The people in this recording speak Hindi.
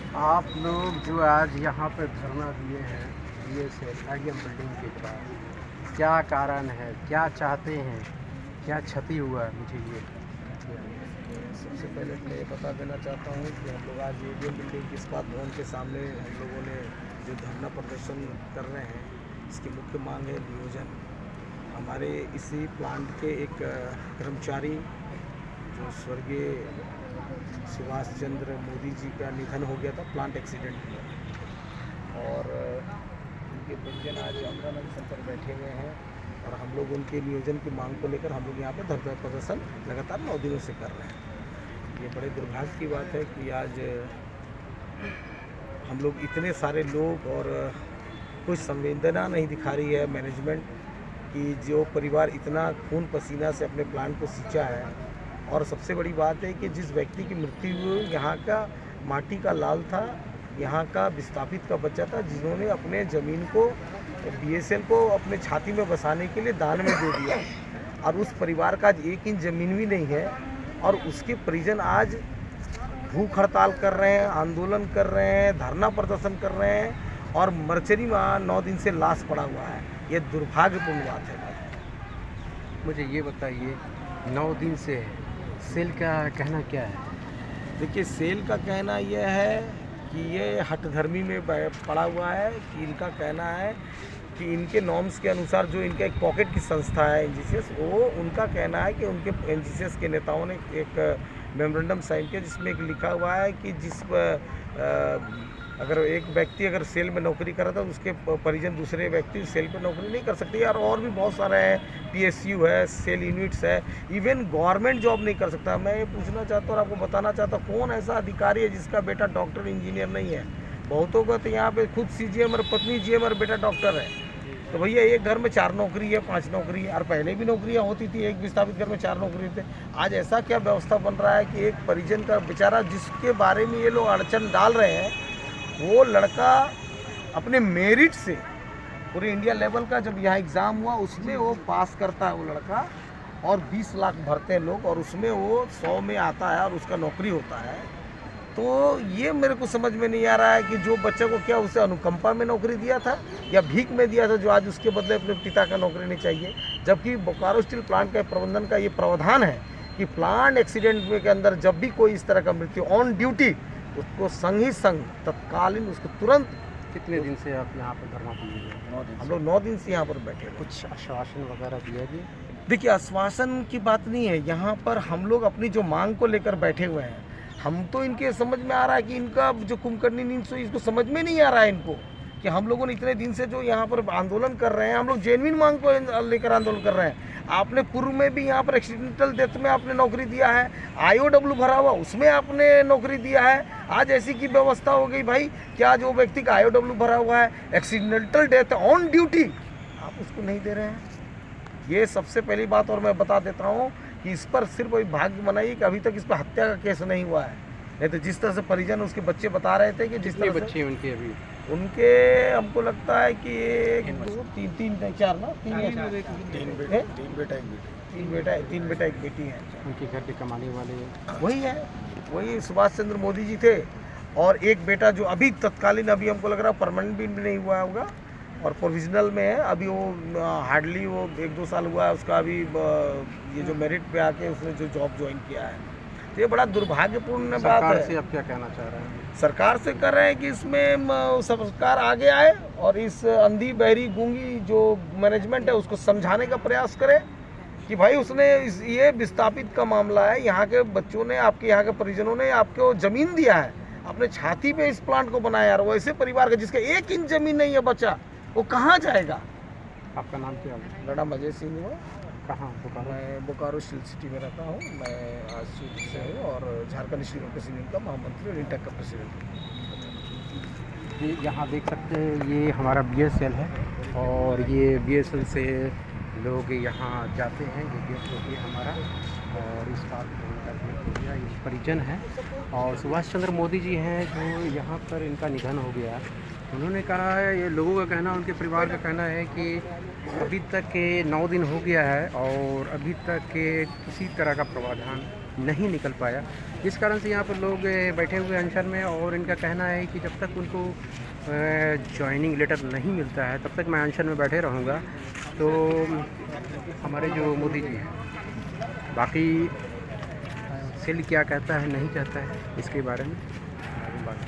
आप लोग जो आज यहाँ पे धरना दिए हैं बीएसएल आईएम बिल्डिंग के पास, क्या कारण है, क्या चाहते हैं, क्या क्षति हुआ है, मुझे ये सबसे पहले मैं ये बता देना चाहता हूँ कि हम लोग आज एडीएम बिल्डिंग के इस्पात भवन के सामने हम लोगों ने जो धरना प्रदर्शन कर रहे हैं, इसकी मुख्य मांग है नियोजन। हमारे इसी प्लांट के एक कर्मचारी जो स्वर्गीय सुभाष चंद्र मोदी जी का निधन हो गया था प्लांट एक्सीडेंट में, और उनके परिजन आज अमरा अनशन पर बैठे हुए हैं और हम लोग उनके नियोजन की मांग को लेकर हम लोग यहाँ पर धरना प्रदर्शन लगातार 9 दिनों से कर रहे हैं। ये बड़े दुर्भाग्य की बात है कि आज हम लोग इतने सारे लोग और कुछ संवेदना नहीं दिखा रही है मैनेजमेंट कि जो परिवार इतना खून पसीना से अपने प्लांट को सींचा है, और सबसे बड़ी बात है कि जिस व्यक्ति की मृत्यु हुई यहाँ का माटी का लाल था, यहाँ का विस्थापित का बच्चा था, जिन्होंने अपने ज़मीन को बीएसएल को अपने छाती में बसाने के लिए दान में दे दिया, और उस परिवार का आज 1 इंच ज़मीन भी नहीं है, और उसके परिजन आज भूख हड़ताल कर रहे हैं, आंदोलन कर रहे हैं, धरना प्रदर्शन कर रहे हैं, और मर्चरी में 9 दिन से लाश पड़ा हुआ है। ये दुर्भाग्यपूर्ण बात है। मुझे ये बताइए, 9 दिन से सेल का कहना क्या है? देखिए, सेल का कहना यह है कि ये हठधर्मी में पड़ा हुआ है, कि इनका कहना है कि इनके नॉर्म्स के अनुसार जो इनका एक पॉकेट की संस्था है एनजीसीएस, वो उनका कहना है कि उनके एनजीसीएस के नेताओं ने एक मेमोरेंडम साइन किया जिसमें एक लिखा हुआ है कि अगर एक व्यक्ति अगर सेल में नौकरी कर रहा था तो उसके परिजन दूसरे व्यक्ति सेल पे नौकरी नहीं कर सकते यार। और भी बहुत सारे हैं, पीएसयू है, सेल यूनिट्स है, इवन गवर्नमेंट जॉब नहीं कर सकता। मैं ये पूछना चाहता हूँ और आपको बताना चाहता हूँ, कौन ऐसा अधिकारी है जिसका बेटा डॉक्टर इंजीनियर नहीं है? बहुतों का तो यहाँ पे खुद सीजीएम और पत्नी जीएम और बेटा डॉक्टर है। तो भैया एक घर में 4 नौकरी है, 5 नौकरी है, और पहले भी नौकरियाँ होती थी, एक विस्थापित घर में 4 नौकरी थे। आज ऐसा क्या व्यवस्था बन रहा है कि एक परिजन का बेचारा, जिसके बारे में ये लोग अड़चन डाल रहे हैं, वो लड़का अपने मेरिट से पूरे इंडिया लेवल का जब यहाँ एग्ज़ाम हुआ उसमें वो पास करता है वो लड़का, और 20 लाख भरते हैं लोग, और उसमें वो 100 में आता है और उसका नौकरी होता है। तो ये मेरे को समझ में नहीं आ रहा है कि जो बच्चे को क्या उसे अनुकंपा में नौकरी दिया था या भीख में दिया था, जो आज उसके बदले अपने पिता का नौकरी नहीं चाहिए। जबकि बोकारो स्टील प्लांट के प्रबंधन का ये प्रावधान है कि प्लांट एक्सीडेंट में के अंदर जब भी कोई इस तरह का मृत्यु ऑन ड्यूटी, उसको संग ही संग तत्कालीन उसको तुरंत। कितने दिन से आप यहाँ पर धरना दिए हैं? हम लोग 9 दिन से यहाँ पर बैठे हैं। कुछ आश्वासन वगैरह दिया जी? देखिए, आश्वासन की बात नहीं है, यहाँ पर हम लोग अपनी जो मांग को लेकर बैठे हुए हैं। हम तो इनके समझ में आ रहा है कि इनका जो कुंभकर्णी नींद सोई, इसको समझ में नहीं आ रहा है इनको कि हम लोगों ने इतने दिन से जो यहाँ पर आंदोलन कर रहे हैं, हम लोग जेन्युइन मांग को लेकर आंदोलन कर रहे हैं। आपने पूर्व में भी यहाँ पर एक्सीडेंटल डेथ में आपने नौकरी दिया है, आईओडब्ल्यू भरा हुआ उसमें आपने नौकरी दिया है। आज ऐसी की व्यवस्था हो गई भाई, क्या जो व्यक्ति का आईओडब्ल्यू भरा हुआ है, एक्सीडेंटल डेथ ऑन ड्यूटी, आप उसको नहीं दे रहे हैं। ये सबसे पहली बात। और मैं बता देता हूँ कि इस पर सिर्फ वही भाग्य बनाइए कि अभी तक इस पर हत्या का केस नहीं हुआ है, नहीं तो जिस तरह से परिजन उसके बच्चे बता रहे थे कि जिस तरह बच्चे उनके अभी उनके हमको लगता है कि 1 2 3 3 4 ना 3 बेटा 1 बेटी है। उनके घर के कमाने वाले वही है, वही सुभाष चंद्र मोदी जी थे, और एक बेटा जो अभी तत्कालीन, अभी हमको लग रहा है परमानेंट भी नहीं हुआ होगा और प्रोविजनल में है अभी। वो हार्डली वो 1-2 साल हुआ है उसका अभी, ये जो मेरिट पे आके उसने जो जॉब ज्वाइन किया है। तो ये बड़ा दुर्भाग्यपूर्ण बात सरकार है। से आप क्या कहना चाह रहे हैं? सरकार से कर रहे हैं कि इसमें सरकार आगे आए और इस अंधी बहरी गूंगी जो मैनेजमेंट है उसको समझाने का प्रयास करे कि भाई उसने ये विस्थापित का मामला है, यहाँ के बच्चों ने, आपके यहाँ के परिजनों ने आपको ज़मीन दिया है, अपने छाती पे इस प्लांट को बनाया यार। वो ऐसे परिवार का जिसका 1 इंच ज़मीन नहीं है बच्चा, वो कहाँ जाएगा? आपका नाम क्या है? मेरा नाम अजय सिंह हुआ। कहाँ बोकारो? मैं बोकारो स्टील सिटी में रहता हूँ। मैं आज से हूँ और झारखंड स्टील वर्कर्स यूनियन का महामंत्री और इंटेक का प्रेसिडेंट हूँ। ये यहाँ देख सकते हैं, ये हमारा बीएसएल है, और ये बीएसएल से लोग यहाँ जाते हैं। ये गेट हो गया हमारा, और इस बात का गेट हो गया, ये परिजन है। और सुभाष चंद्र मोदी जी हैं जो यहाँ पर इनका निधन हो गया। उन्होंने कहा है, ये लोगों का कहना, उनके परिवार का कहना है कि अभी तक के 9 दिन हो गया है और अभी तक के किसी तरह का प्रावधान नहीं निकल पाया, जिस कारण से यहाँ पर लोग बैठे हुए अनशन में। और इनका कहना है कि जब तक उनको जॉइनिंग लेटर नहीं मिलता है तब तक मैं अनशन में बैठे रहूँगा। तो हमारे जो मोदी जी हैं, बाकी सेल क्या कहता है नहीं कहता है इसके बारे में बात।